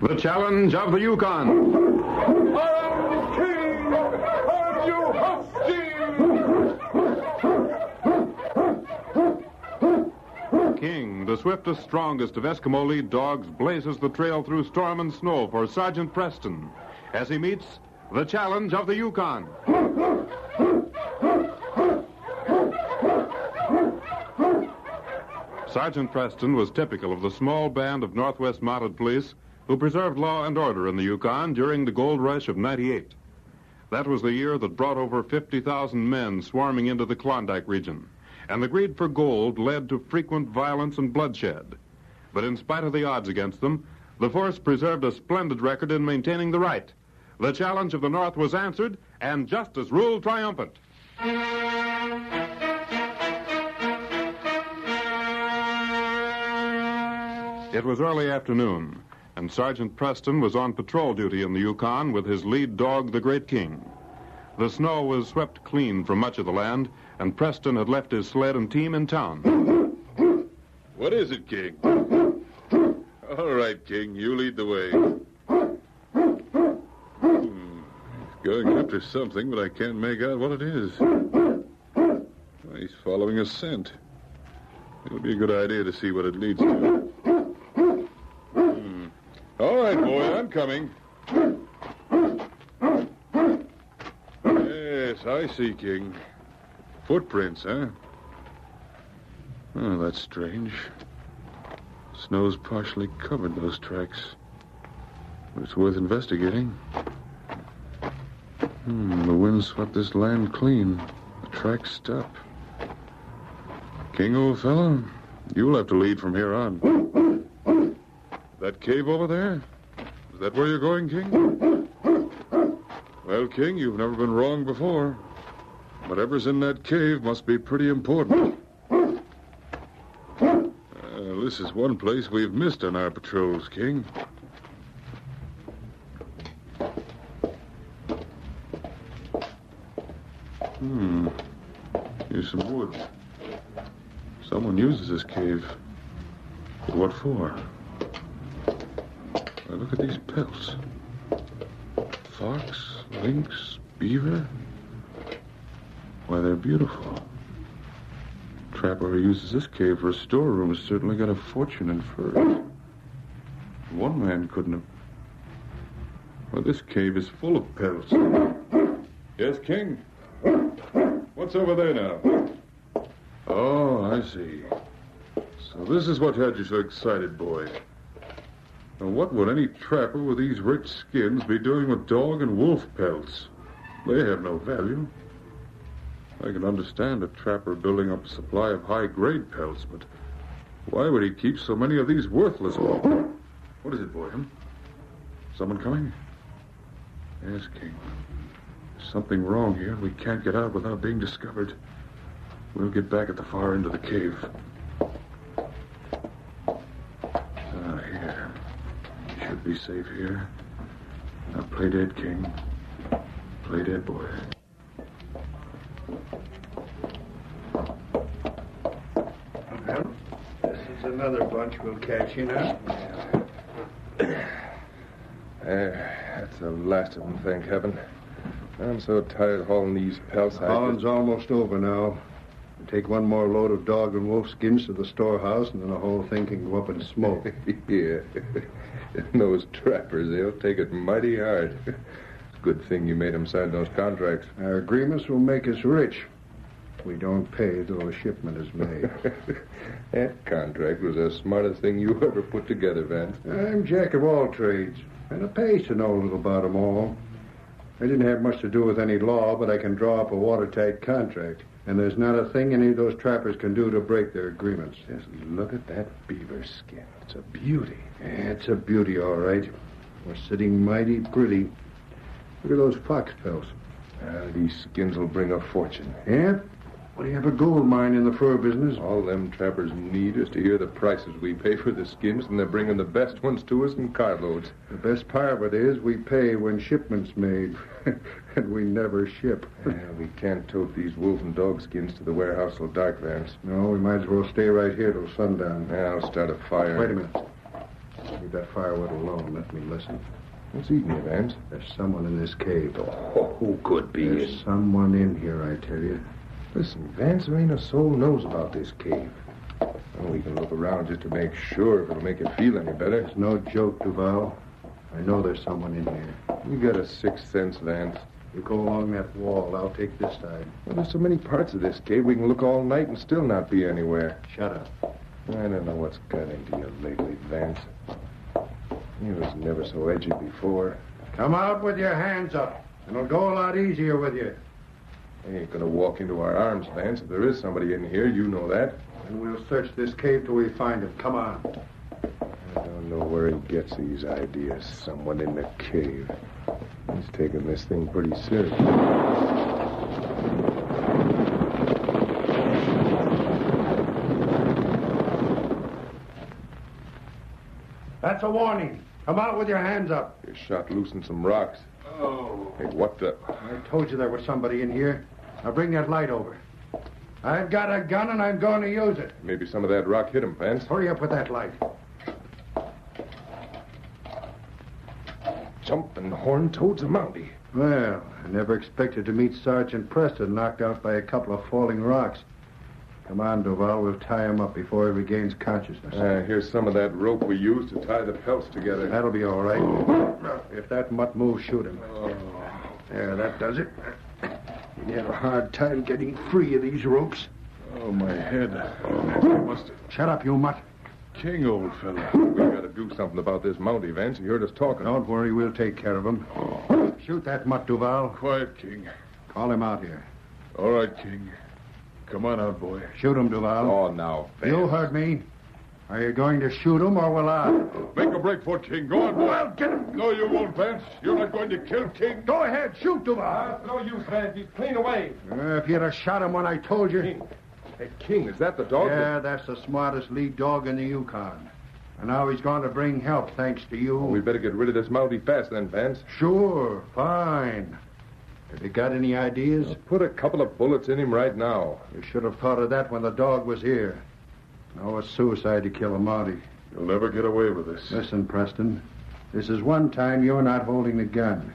The challenge of the Yukon. I am the king of you huskies! King, the swiftest, strongest of Eskimo lead dogs, blazes the trail through storm and snow for Sergeant Preston as he meets the challenge of the Yukon. Sergeant Preston was typical of the small band of Northwest Mounted Police who preserved law and order in the Yukon during the gold rush of '98. That was the year that brought over 50,000 men swarming into the Klondike region, and the greed for gold led to frequent violence and bloodshed. But in spite of the odds against them, the force preserved a splendid record in maintaining the right. The challenge of the North was answered, and justice ruled triumphant. It was early afternoon, and Sergeant Preston was on patrol duty in the Yukon with his lead dog, the Great King. The snow was swept clean from much of the land, and Preston had left his sled and team in town. What is it, King? All right, King, you lead the way. He's going after something, but I can't make out what it is. He's following a scent. It'll be a good idea to see what it leads to. All right, boy, I'm coming. Yes, I see, King. Footprints, huh? Oh, that's strange. Snow's partially covered those tracks. But it's worth investigating. The wind swept this land clean. The tracks stop. King, old fellow, you'll have to lead from here on. That cave over there? Is that where you're going, King? Well, King, you've never been wrong before. Whatever's in that cave must be pretty important. This is one place we've missed on our patrols, King. Here's some wood. Someone uses this cave. But what for? Well, look at these pelts. Fox, lynx, beaver. Why, they're beautiful. Trapper who uses this cave for a storeroom has certainly got a fortune in furs. One man couldn't have... Well, this cave is full of pelts. Yes, King? What's over there now? Oh, I see. So this is what had you so excited, boy. Now, what would any trapper with these rich skins be doing with dog and wolf pelts? They have no value. I can understand a trapper building up a supply of high-grade pelts, but why would he keep so many of these worthless ones? What is it, Boyden? Someone coming? Yes, King. There's something wrong here. We can't get out without being discovered. We'll get back at the far end of the cave. Here. Should be safe here. Now play dead, King. Play dead, boy. Well, this is another bunch we'll catch, you know. That's the last of them, thank heaven. I'm so tired of hauling these pelts. Hauling's almost over now. We'll take one more load of dog and wolf skins to the storehouse, and then the whole thing can go up in smoke. Yeah. Those trappers, they'll take it mighty hard. It's a good thing you made them sign those contracts. Our agreements will make us rich. We don't pay till a shipment is made. That contract was the smartest thing you ever put together, Vance. I'm jack of all trades, and it pays to know a little about them all. I didn't have much to do with any law, but I can draw up a watertight contract. And there's not a thing any of those trappers can do to break their agreements. Just look at that beaver skin. It's a beauty. Yeah, it's a beauty, all right. We're sitting mighty pretty. Look at those fox pelts. These skins will bring a fortune. Yeah? Well, you have a gold mine in the fur business. All them trappers need is to hear the prices we pay for the skins, and they're bringing the best ones to us in carloads. The best part of it is we pay when shipment's made, and we never ship. We can't tote these wolf and dog skins to the warehouse till dark, Vance. No, we might as well stay right here till sundown. I'll start a fire. Wait a minute. Leave that firewood alone. Let me listen. What's eating you, Vance? There's someone in this cave. Oh, who could be? There's someone in here, I tell you. Listen, Vance, there ain't a soul knows about this cave. Well, we can look around just to make sure if it'll make you feel any better. It's no joke, Duval. I know there's someone in here. You got a sixth sense, Vance. You go along that wall. I'll take this side. Well, there's so many parts of this cave, we can look all night and still not be anywhere. Shut up. I don't know what's got into you lately, Vance. You was never so edgy before. Come out with your hands up. It'll go a lot easier with you. I ain't gonna walk into our arms, Vance. If there is somebody in here, you know that. And we'll search this cave till we find him. Come on. I don't know where he gets these ideas. Someone in the cave. He's taking this thing pretty serious. That's a warning. Come out with your hands up. You shot loose in some rocks. Oh. Hey, what the... I told you there was somebody in here. Now bring that light over. I've got a gun and I'm going to use it. Maybe some of that rock hit him, Vance. Hurry up with that light. Jumping horn-toad's a Mountie. Well, I never expected to meet Sergeant Preston knocked out by a couple of falling rocks. Come on, Duval. We'll tie him up before he regains consciousness. Here's some of that rope we used to tie the pelts together. That'll be all right. If that mutt moves, shoot him. There, that does it. You had a hard time getting free of these ropes. Oh, my head. Shut up, you mutt. King, old fella. We gotta do something about this Mountie, Vance. You heard us talking. Don't worry, we'll take care of him. Shoot that mutt, Duval. Quiet, King. Call him out here. All right, King. Come on out, boy. Shoot him, Duval. Oh, now, Vance. You heard me. Are you going to shoot him or will I? Make a break for it, King. Go on, boy. Well, get him. No, you won't, Vance. You're not going to kill King. Go ahead, shoot Duval. No use, Vance. He's clean away. If you'd have shot him when I told you. King. Hey, King, is that the dog? Yeah, that's the smartest lead dog in the Yukon. And now he's going to bring help, thanks to you. We better get rid of this Mountie fast then, Vance. Sure, fine. Have you got any ideas? Put a couple of bullets in him right now. You should have thought of that when the dog was here. No, it's suicide to kill a Mountie. You'll never get away with this. Listen, Preston. This is one time you're not holding the gun.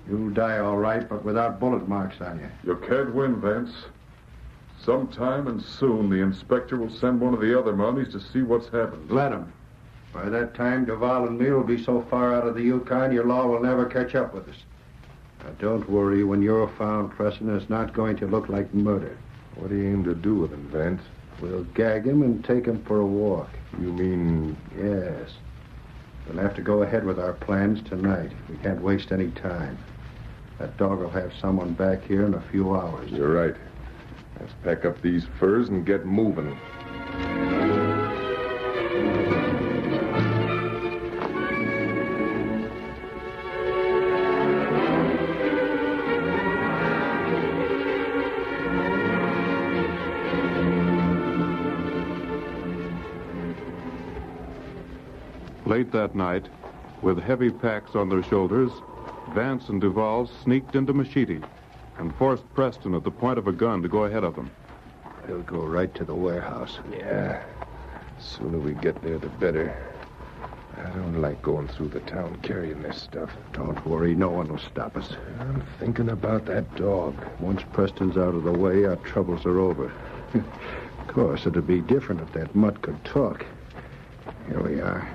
You'll die all right, but without bullet marks on you. You can't win, Vance. Sometime and soon the inspector will send one of the other Mounties to see what's happened. Let him. By that time, Duval and me will be so far out of the Yukon, your law will never catch up with us. Now, don't worry. When you're found, Preston, it's not going to look like murder. What do you aim to do with him, Vance? We'll gag him and take him for a walk. You mean... Yes. We'll have to go ahead with our plans tonight. We can't waste any time. That dog will have someone back here in a few hours. You're right. Let's pack up these furs and get moving. Late that night, with heavy packs on their shoulders, Vance and Duval sneaked into Machete and forced Preston at the point of a gun to go ahead of them. We'll go right to the warehouse. Yeah. The sooner we get there, the better. I don't like going through the town carrying this stuff. Don't worry, no one will stop us. I'm thinking about that dog. Once Preston's out of the way, our troubles are over. Of course, it'd be different if that mutt could talk. Here we are.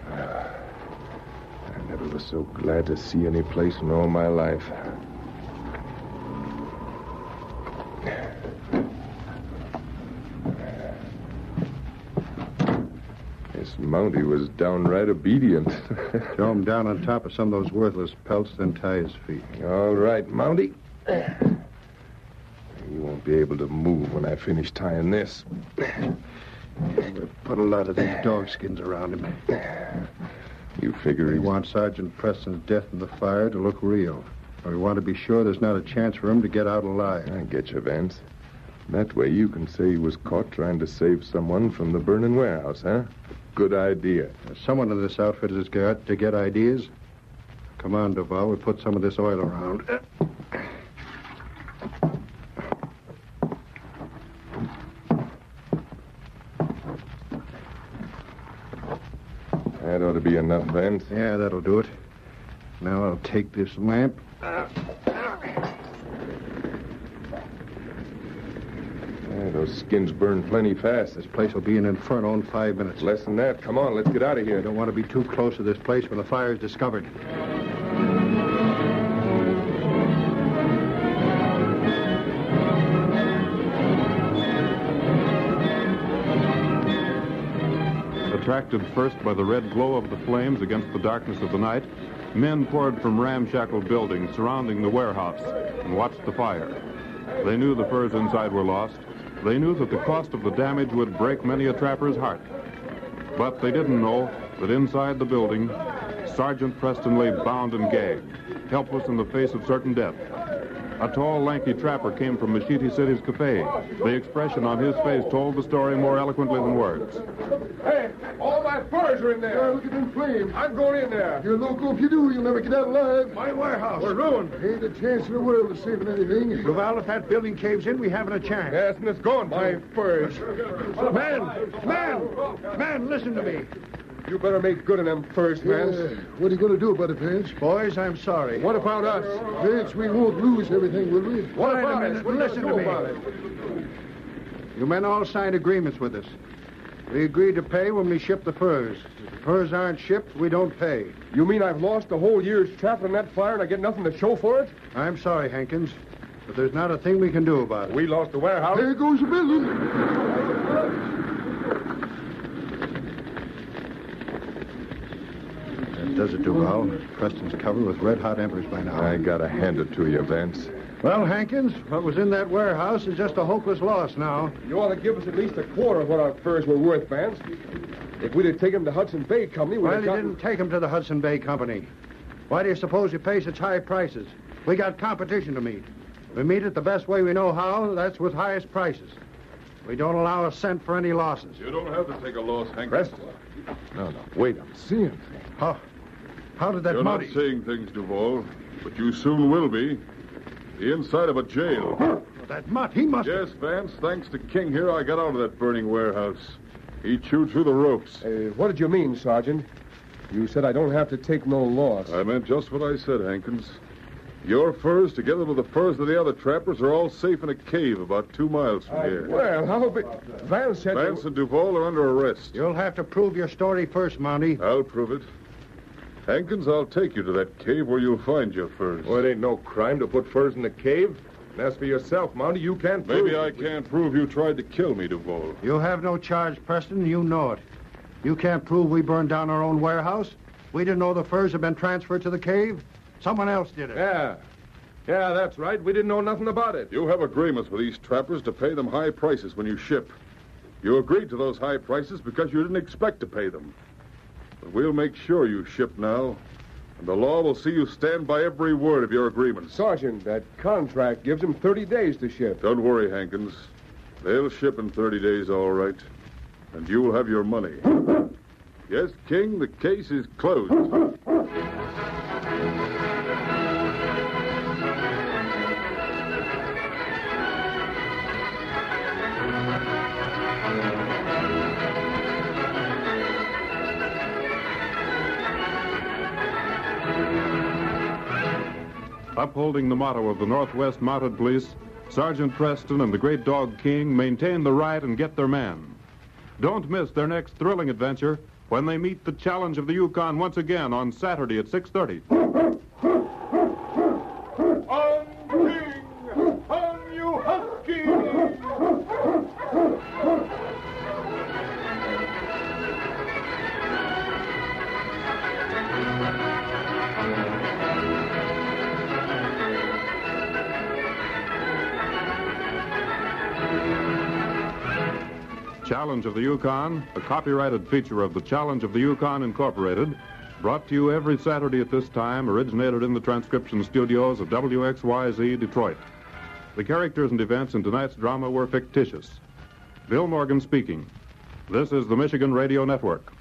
I never was so glad to see any place in all my life. This Mountie was downright obedient. Throw him down on top of some of those worthless pelts, then tie his feet. All right, Mountie. You won't be able to move when I finish tying this. We'll put a lot of these dog skins around him. You figure We he's... want Sergeant Preston's death in the fire to look real. We want to be sure there's not a chance for him to get out alive. I get you, Vance. That way you can say he was caught trying to save someone from the burning warehouse, huh? Good idea. Someone in this outfit has got to get ideas. Come on, Duval. We'll put some of this oil around. That ought to be be enough, Vance. Yeah, that'll do it. Now I'll take this lamp. Those skins burn plenty fast. This place will be an inferno in 5 minutes. Less than that. Come on, let's get out of here. I don't want to be too close to this place when the fire is discovered. Attracted first by the red glow of the flames against the darkness of the night, men poured from ramshackle buildings surrounding the warehouse and watched the fire. They knew the furs inside were lost. They knew that the cost of the damage would break many a trapper's heart. But they didn't know that inside the building, Sergeant Preston lay bound and gagged, helpless in the face of certain death. A tall, lanky trapper came from Machete City's cafe. The expression on his face told the story more eloquently than words. Hey, all my furs are in there. Yeah, look at them flames. I'm going in there. You're local if you do. You'll never get out alive. My warehouse. We're ruined. Ain't a chance in the world of saving anything. Duval, if that building caves in, we haven't a chance. Yes, and it's going. My furs. Man, listen to me. You better make good on them furs, Vance. What are you going to do about it, Vance? Boys, I'm sorry. What about us? Vance, we won't lose everything, will we? What Wait about a us? minute. What are you Listen gonna to do me. about it? You men all signed agreements with us. We agreed to pay when we ship the furs. If the furs aren't shipped, we don't pay. You mean I've lost the whole year's traffic in that fire and I get nothing to show for it? I'm sorry, Hankins, but there's not a thing we can do about it. We lost the warehouse. There goes the building. That does it, Duval. Preston's covered with red-hot embers by now. I gotta hand it to you, Vance. Well, Hankins, what was in that warehouse is just a hopeless loss now. You ought to give us at least a quarter of what our furs were worth, Vance. If we'd have taken them to Hudson Bay Company, we'd Well, have you gotten... didn't take him to the Hudson Bay Company. Why do you suppose you pay such high prices? We got competition to meet. We meet it the best way we know how, that's with highest prices. We don't allow a cent for any losses. You don't have to take a loss, Hank. Preston. No, wait, I'm seeing things. How did that You're not Mountie... seeing things, Duval, but you soon will be. The inside of a jail. That Mutt, he must... Yes, Vance, thanks to King here, I got out of that burning warehouse. He chewed through the ropes. What did you mean, Sergeant? You said I don't have to take no loss. I meant just what I said, Hankins. Your furs, together with the furs of the other trappers, are all safe in a cave about 2 miles from here. Well, how be... Vance said... Vance and Duval are under arrest. You'll have to prove your story first, Mountie. I'll prove it. Hankins, I'll take you to that cave where you'll find your furs. Well, it ain't no crime to put furs in the cave. And as for yourself, Mountie, you can't prove... Maybe I can't prove you tried to kill me, Duval. You have no charge, Preston. You know it. You can't prove we burned down our own warehouse. We didn't know the furs had been transferred to the cave. Someone else did it. Yeah, that's right. We didn't know nothing about it. You have agreements with these trappers to pay them high prices when you ship. You agreed to those high prices because you didn't expect to pay them. But we'll make sure you ship now, and the law will see you stand by every word of your agreements. Sergeant, that contract gives him 30 days to ship. Don't worry, Hankins. They'll ship in 30 days, all right. And you'll have your money. Yes, King, the case is closed. Upholding the motto of the Northwest Mounted Police, Sergeant Preston and the great dog King maintain the right and get their man. Don't miss their next thrilling adventure when they meet the challenge of the Yukon once again on Saturday at 6:30. On King! On you husky! Challenge of the Yukon, a copyrighted feature of the Challenge of the Yukon Incorporated, brought to you every Saturday at this time, originated in the transcription studios of WXYZ Detroit. The characters and events in tonight's drama were fictitious. Bill Morgan speaking. This is the Michigan Radio Network.